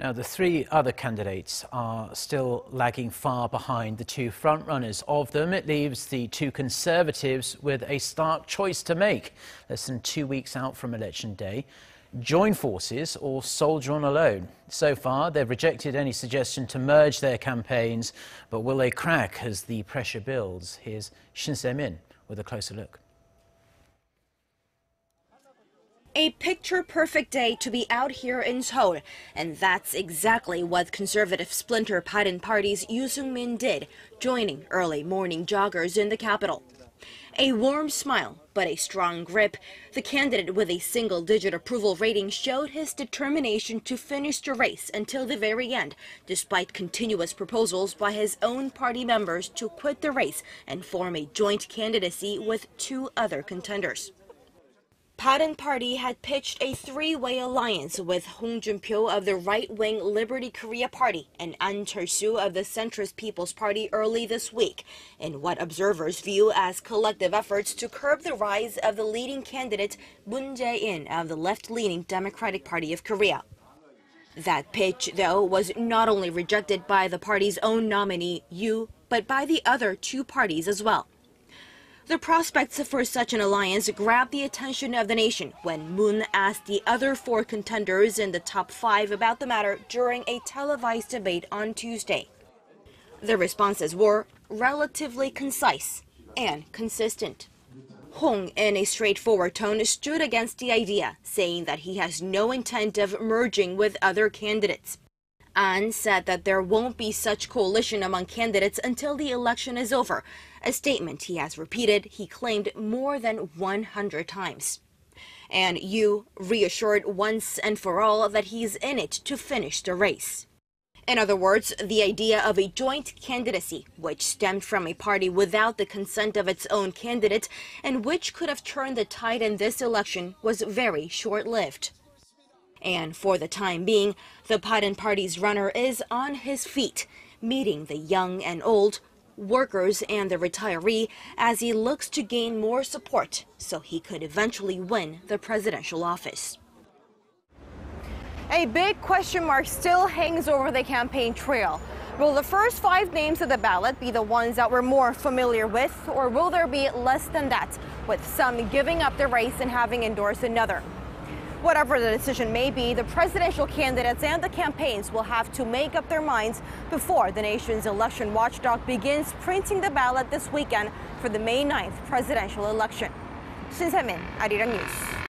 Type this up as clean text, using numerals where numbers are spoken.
Now, the three other candidates are still lagging far behind the two frontrunners. Of them, it leaves the two Conservatives with a stark choice to make. Less than 2 weeks out from Election Day. Join forces or soldier on alone. So far, they've rejected any suggestion to merge their campaigns, but will they crack as the pressure builds? Here's Shin Se-min with a closer look. A picture-perfect day to be out here in Seoul, and that's exactly what conservative splinter Bareun Party's Seong-min did, joining early morning joggers in the capital. A warm smile, but a strong grip, the candidate with a single-digit approval rating showed his determination to finish the race until the very end, despite continuous proposals by his own party members to quit the race and form a joint candidacy with two other contenders. Bareun Party had pitched a three-way alliance with Hong Jun-pyo of the right-wing Liberty Korea Party and An Chol-soo of the centrist People's Party early this week, in what observers view as collective efforts to curb the rise of the leading candidate Moon Jae-in of the left-leaning Democratic Party of Korea. That pitch, though, was not only rejected by the party's own nominee, Yoo, but by the other two parties as well. The prospects for such an alliance grabbed the attention of the nation when Moon asked the other four contenders in the top five about the matter during a televised debate on Tuesday. The responses were relatively concise and consistent. Hong, in a straightforward tone, stood against the idea, saying that he has no intent of merging with other candidates. An said that there won't be such coalition among candidates until the election is over, a statement he has repeated, he claimed, more than 100 times. And Yoo reassured once and for all that he's in it to finish the race. In other words, the idea of a joint candidacy, which stemmed from a party without the consent of its own candidate and which could have turned the tide in this election, was very short-lived. And for the time being, the Bareun Party's runner is on his feet, meeting the young and old, workers and the retiree as he looks to gain more support so he could eventually win the presidential office. A big question mark still hangs over the campaign trail. Will the first 5 names of the ballot be the ones that we're more familiar with, or will there be less than that, with some giving up the race and having endorsed another? Whatever the decision may be, the presidential candidates and the campaigns will have to make up their minds before the nation's election watchdog begins printing the ballot this weekend for the May 9th presidential election. Shin Se-min, Arirang News.